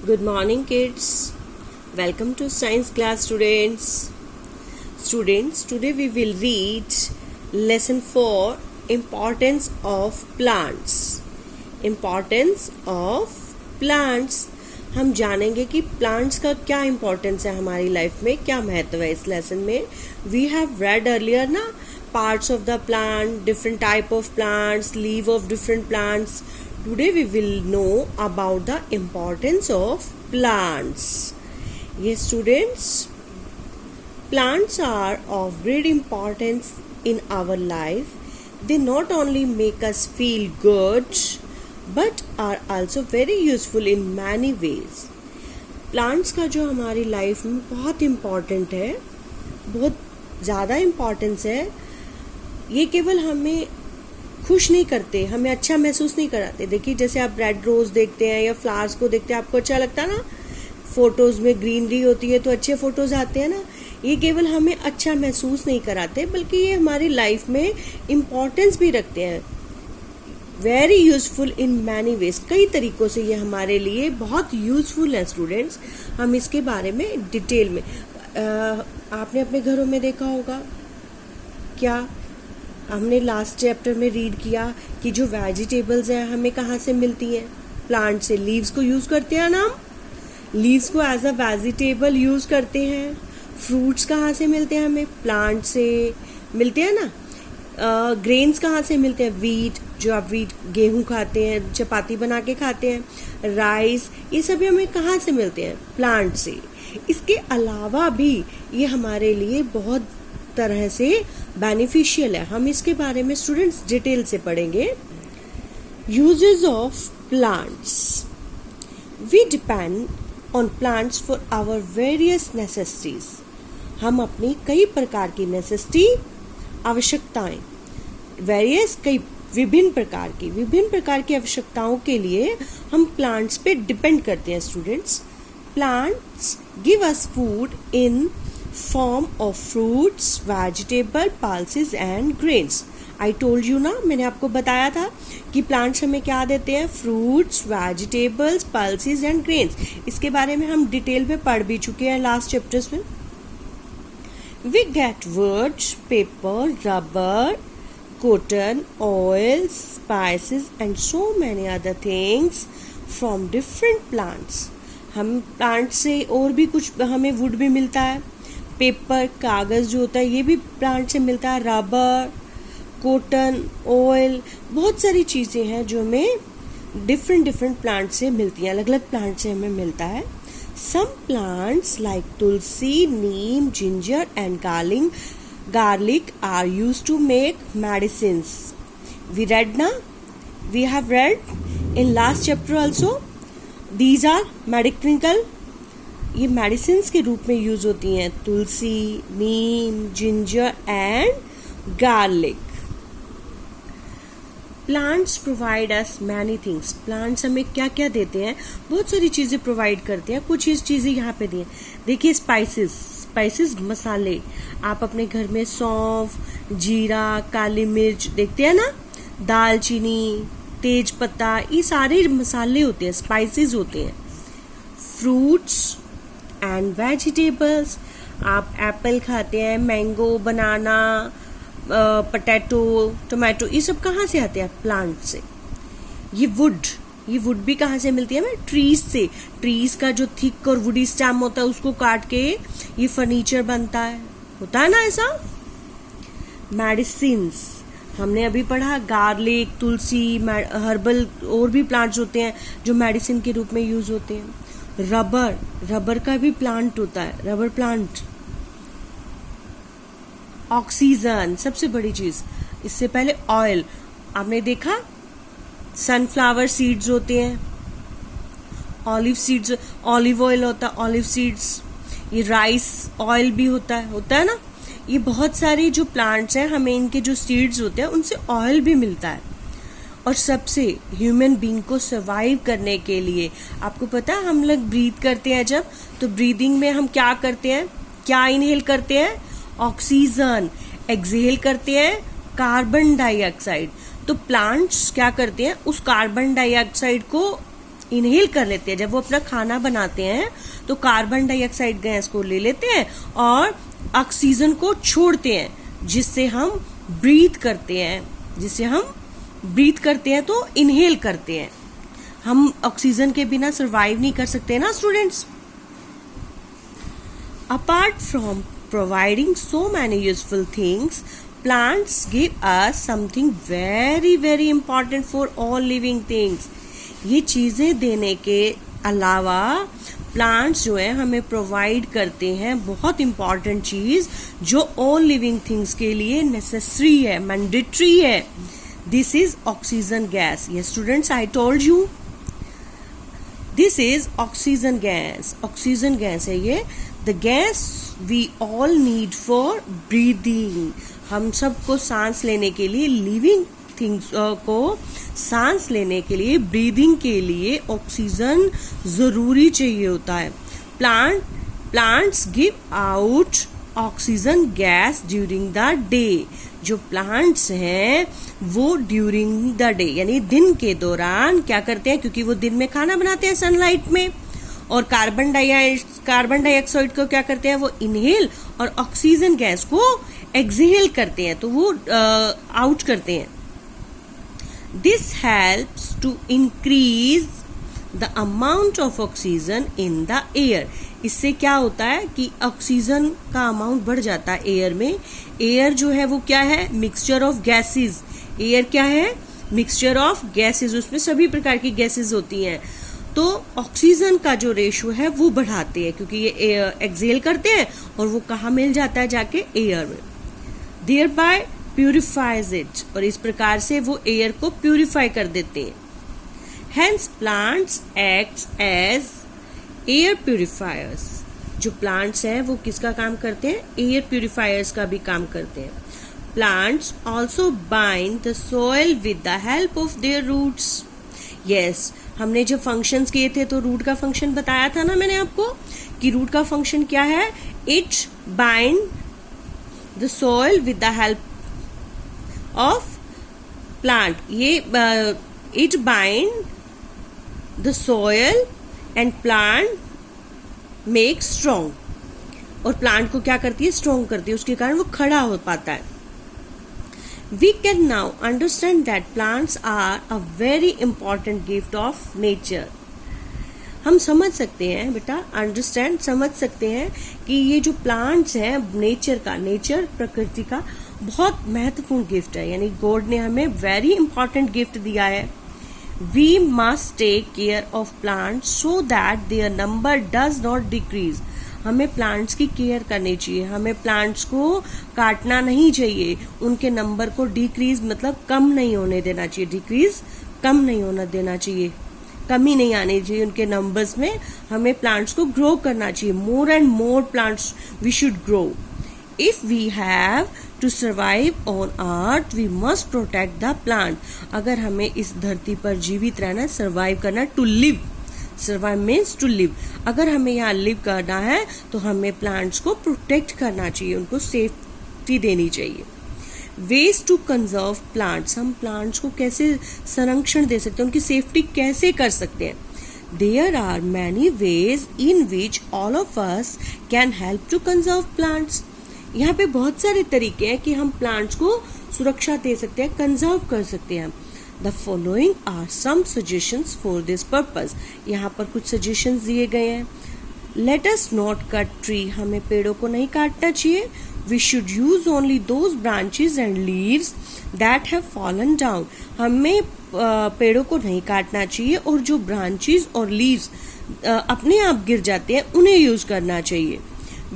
Good morning, kids. Welcome to science class, students. Today we will read lesson 4, Importance of Plants. Importance of Plants. हम जानेंगे कि plants का क्या importance है हमारी लाइफ में, क्या महत्व है इस लेसन में. वी हैव रेड अर्लियर ना parts of the plant, different type of plants, leaf of different plants. Today we will know about the importance of plants. Yes, students, plants are of great importance in our life. They not only make us feel good, but are also very useful in many ways. Plants का जो हमारी life में बहुत important है, बहुत ज़्यादा importance है. ये केवल हमें खुश नहीं करते, हमें अच्छा महसूस नहीं कराते. देखिए, जैसे आप रेड रोज देखते हैं या फ्लावर्स को देखते हैं, आपको अच्छा लगता है ना. फोटोज में ग्रीनरी होती है तो अच्छे फोटोज आते हैं ना. ये केवल हमें अच्छा महसूस नहीं कराते, बल्कि ये हमारी लाइफ में इम्पोर्टेंस भी रखते हैं. Very useful in many ways. कई तरीकों से ये हमारे लिए बहुत यूजफुल है स्टूडेंट्स. हम इसके बारे में डिटेल में आपने अपने घरों में देखा होगा. क्या हमने लास्ट चैप्टर में रीड किया कि जो वेजिटेबल्स हैं हमें कहाँ से मिलती हैं? प्लांट से. लीव्स को यूज करते हैं ना, हम लीव्स को एज अ वेजिटेबल यूज करते हैं. फ्रूट्स कहाँ से मिलते हैं? हमें प्लांट से मिलते हैं ना. ग्रेन्स कहाँ से मिलते हैं? वीट, जो आप वीट गेहूं खाते हैं, चपाती बना के खाते हैं. राइस, ये सभी हमें कहाँ से मिलते हैं? प्लांट से. इसके अलावा भी ये हमारे लिए बहुत तरह से बेनिफिशियल है. हम इसके बारे में स्टूडेंट्स डिटेल से पढ़ेंगे. Uses of plants. We depend on plants for our various necessities. हम अपनी कई प्रकार की नेसेसिटी, आवश्यकताएं, वेरियस, कई विभिन्न प्रकार की आवश्यकताओं के लिए हम प्लांट्स पे डिपेंड करते हैं students. Plants give us food in form of fruits, vegetable, pulses and grains. I told you ना, मैंने आपको बताया था कि प्लांट्स हमें क्या देते हैं? Fruits, vegetables, pulses and grains. इसके बारे में हम डिटेल में पढ़ भी चुके हैं लास्ट चैप्टर्स में. We get wood, paper, rubber, cotton, oil, spices and so many other things from different plants. हम प्लांट से और भी कुछ, हमें वुड भी मिलता है, पेपर, कागज जो होता है ये भी प्लांट से मिलता है, रबर, कॉटन, ऑयल, बहुत सारी चीजें हैं जो हमें डिफरेंट प्लांट से मिलती हैं, अलग अलग प्लांट से हमें मिलता है. Some plants like tulsi, neem, ginger and garlic are used to make medicines. We read ना, we have read in last chapter also. These are medical, ये मेडिसिन के रूप में यूज होती हैं. Tulsi, neem, ginger and garlic. Plants provide us many things. Plants हमें क्या क्या देते हैं? बहुत सारी चीजें प्रोवाइड करते हैं. कुछ चीजें यहाँ पे दी हैं. देखिए, स्पाइसेस, मसाले. आप अपने घर में सौंफ, जीरा, काली मिर्च देखते हैं ना, दालचीनी, तेज पत्ता, ये सारे मसाले होते हैं, स्पाइसेस होते हैं. Fruits and vegetables. आप एप्पल खाते हैं, मैंगो, बनाना, पोटैटो, टोमेटो, ये सब कहाँ से आते हैं? प्लांट से. ये वुड भी कहाँ से मिलती है? हमें ट्रीज से. ट्रीज का जो थिक और वुडी स्टेम होता है उसको काट के ये फर्नीचर बनता है, होता है ना ऐसा. मेडिसिन्स हमने अभी पढ़ा, गार्लिक, तुलसी, हर्बल और भी प्लांट्स होते हैं जो मेडिसिन के रूप में यूज होते हैं. रबर का भी प्लांट होता है, रबर प्लांट. ऑक्सीजन, सबसे बड़ी चीज. इससे पहले ऑयल, आपने देखा सनफ्लावर सीड्स होते हैं, ऑलिव सीड्स, ऑलिव ऑयल होता है, ऑलिव सीड्स. ये राइस ऑयल भी होता है ना. ये बहुत सारे जो प्लांट्स हैं, हमें इनके जो सीड्स होते हैं उनसे ऑयल भी मिलता है. और सबसे ह्यूमन बीइंग को सर्वाइव करने के लिए, आपको पता है हम लोग ब्रीथ करते हैं जब, तो ब्रीदिंग में हम क्या करते हैं? क्या इनहेल करते हैं? ऑक्सीजन. एक्सहेल करते हैं कार्बन डाइऑक्साइड. तो प्लांट्स क्या करते हैं? उस कार्बन डाइऑक्साइड को इनहेल कर लेते हैं। जब वो अपना खाना बनाते हैं तो कार्बन डाइऑक्साइड गैस को ले लेते हैं और ऑक्सीजन को छोड़ते हैं, जिससे हम ब्रीथ करते हैं तो इनहेल करते हैं। हम ऑक्सीजन के बिना सरवाइव नहीं कर सकते ना students. Apart from providing so many useful things, plants give us something very very important for all living things. ये चीजें देने के अलावा प्लांट्स जो है हमें प्रोवाइड करते हैं बहुत इंपॉर्टेंट चीज जो ऑल लिविंग थिंग्स के लिए नेसेसरी है, मैंडेटरी है। This is oxygen gas. ये students I told you, this is oxygen gas. Oxygen gas है ये, the gas we all need for breathing. हम सबको सांस लेने के लिए, लिविंग थिंग्स को सांस लेने के लिए, ब्रीदिंग के लिए ऑक्सीजन जरूरी चाहिए होता है। Plants give out oxygen gas during the day. जो प्लांट्स हैं वो ड्यूरिंग द डे यानी दिन के दौरान क्या करते हैं, क्योंकि वो दिन में खाना बनाते हैं सनलाइट में, और कार्बन डाइऑक्साइड को क्या करते हैं, वो इनहेल, और ऑक्सीजन गैस को एक्सहेल करते हैं, तो वो आउट करते हैं। This helps to increase the amount of oxygen in the air. इससे क्या होता है कि ऑक्सीजन का अमाउंट बढ़ जाता है एयर में। एयर जो है वो क्या है, मिक्सचर ऑफ गैसेस। एयर क्या है, मिक्सचर ऑफ गैसेस, उसमें सभी प्रकार की गैसेस होती हैं। तो ऑक्सीजन का जो रेशो है वो बढ़ाते हैं, क्योंकि ये एक्सहेल करते हैं और वो कहाँ मिल जाता है, जाके एयर में। देयर बाय प्यूरिफाइज इट, और इस प्रकार से वो एयर को प्यूरिफाई कर देते हैं। Hence plants acts as air purifiers. जो प्लांट्स हैं वो किसका काम करते हैं, एयर प्यूरिफायर्स का भी काम करते हैं। Plants also bind the soil with the help of their roots. Yes, हमने जब फंक्शंस किए थे तो रूट का फंक्शन बताया था ना मैंने आपको, कि रूट का फंक्शन क्या है, it bind the soil with the help of plant. ये it bind the soil and plant make strong, और प्लांट को क्या करती है, स्ट्रॉन्ग करती है, उसके कारण वो खड़ा हो पाता है। We can now understand that plants are a very important gift of nature. हम समझ सकते हैं बेटा, अंडरस्टैंड समझ सकते हैं कि ये जो प्लांट्स हैं नेचर प्रकृति का बहुत महत्वपूर्ण गिफ्ट है, यानी गॉड ने हमें वेरी इंपॉर्टेंट गिफ्ट दिया है। We must take care of plants so that their number does not decrease. हमें प्लांट्स की केयर करनी चाहिए, हमें प्लांट्स को काटना नहीं चाहिए, उनके नंबर को डिक्रीज मतलब कम नहीं होने देना चाहिए, डिक्रीज कम नहीं होना देना चाहिए, कमी नहीं आनी चाहिए उनके नंबर्स में। हमें प्लांट्स को ग्रो करना चाहिए, more and more plants we should grow. If we have to survive on earth we must protect the plant. अगर हमें इस धरती पर जीवित रहना, सर्वाइव करना, to live, survive means to live, अगर हमें यहाँ लिव करना है तो हमें प्लांट्स को प्रोटेक्ट करना चाहिए, उनको सेफ्टी देनी चाहिए। वेज टू कंजर्व प्लांट्स, हम प्लांट्स को कैसे संरक्षण दे सकते हैं, उनकी सेफ्टी कैसे कर सकते हैं। There are many ways in which all of us can help to conserve plants. यहाँ पे बहुत सारे तरीके हैं कि हम प्लांट्स को सुरक्षा दे सकते हैं, कंजर्व कर सकते हैं। The following are some suggestions for this purpose. यहाँ पर कुछ suggestions दिए गए हैं। Let us not cut tree. हमें पेड़ों को नहीं काटना चाहिए। We should use only those branches and leaves that have fallen down. हमें पेड़ों को नहीं काटना चाहिए और जो branches और leaves अपने आप गिर जाते हैं उन्हें यूज करना चाहिए।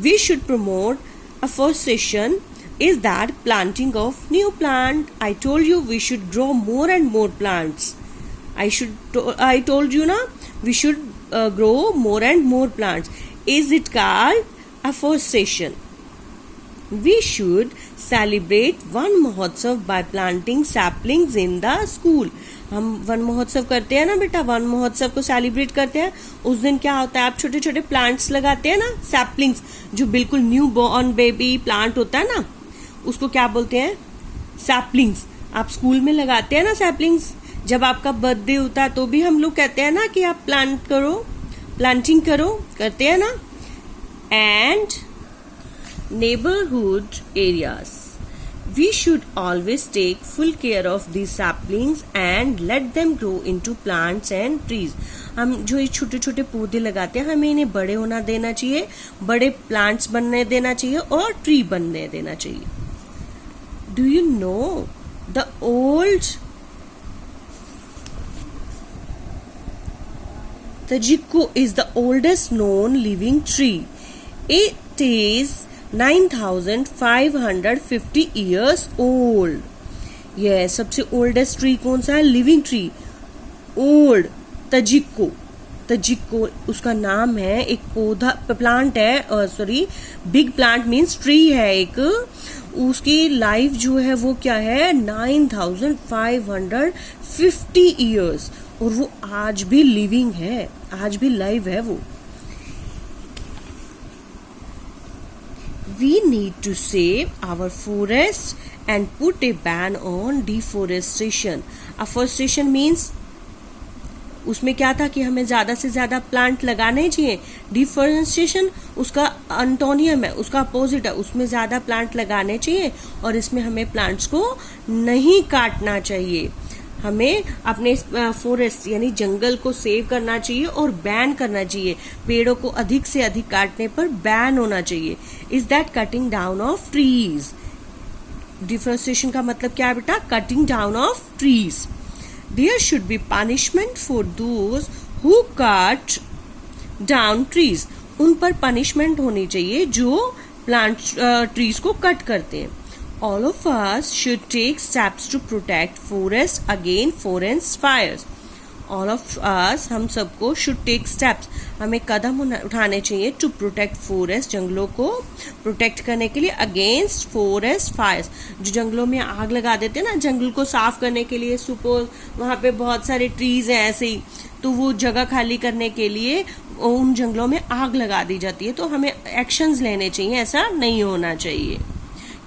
We should promote afforestation. Is that planting of new plant? I told you we should grow more and more plants. I told you na we should grow more and more plants. Is it called afforestation? We should celebrate Van Mahotsav by planting saplings in the school. हम one महोत्सव करते हैं ना बेटा, one महोत्सव को celebrate करते हैं। उस दिन क्या होता है, आप छोटे छोटे प्लांट्स लगाते हैं ना, सैपलिंग्स, जो बिल्कुल न्यू बॉर्न बेबी प्लांट होता है ना, उसको क्या बोलते हैं, सैपलिंग्स। आप स्कूल में लगाते हैं ना सैपलिंग्स, जब आपका बर्थडे होता है तो भी हम लोग कहते हैं ना कि आप प्लांटिंग करो, करते हैं ना. And neighborhood areas, we should always take full care of these saplings and let them grow into plants and trees. हम जो ये छोटे छोटे पौधे लगाते हैं हमें इन्हें बड़े होना देना चाहिए, बड़े प्लांट्स बनने देना चाहिए और ट्री बनने देना चाहिए. Do you know the Tajiko is the oldest known living tree. It is 9,550 years old. Yes, सबसे oldest tree कौन सा है? Living tree. ओल्ड तजिको उसका नाम है. एक पौधा प्लांट है, sorry big plant means tree है एक. उसकी लाइफ जो है वो क्या है? 9,550 ईयर्स. और वो आज भी लिविंग है, आज भी लाइव है वो. We need to save our forests and put a ban on deforestation. Afforestation means उसमें क्या था कि हमें ज्यादा से ज्यादा प्लांट लगाने चाहिए. डिफोरेस्टेशन उसका एंटोनियम है, उसका अपोजिट है. उसमें ज्यादा प्लांट लगाने चाहिए और इसमें हमें प्लांट्स को नहीं काटना चाहिए. हमें अपने फॉरेस्ट यानी जंगल को सेव करना चाहिए और बैन करना चाहिए. पेड़ों को अधिक से अधिक काटने पर बैन होना चाहिए. Is that cutting down of trees? Deforestation का मतलब क्या है बेटा? Cutting down of trees. There should be punishment for those who cut down trees. उन पर पनिशमेंट होनी चाहिए जो ट्रीज को कट करते हैं. All of us should take steps to protect forest against forest fires. All of us, हम सबको should take steps. हमें कदम उठाने चाहिए to protect forest, जंगलों को प्रोटेक्ट करने के लिए against forest fires. जो जंगलों में आग लगा देते हैं ना, जंगल को साफ करने के लिए, सपोज वहाँ पे बहुत सारे ट्रीज हैं ऐसे ही, तो वो जगह खाली करने के लिए उन जंगलों में आग लगा दी जाती है. तो हमें एक्शंस लेने चाहिए, ऐसा नहीं होना चाहिए.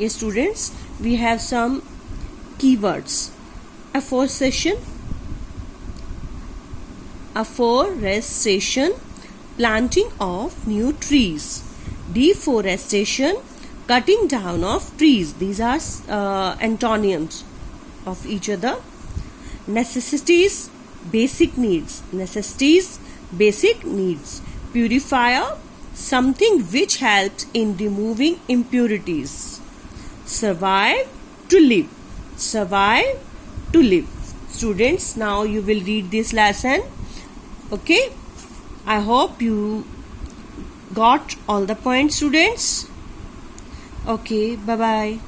Yes, students, we have some keywords. Afforestation, planting of new trees. Deforestation, cutting down of trees. These are antonyms of each other. Necessities, basic needs. Purifier, something which helps in removing impurities. Survive to live. Students, now you will read this lesson. Okay, I hope you got all the points, students. Okay, bye bye.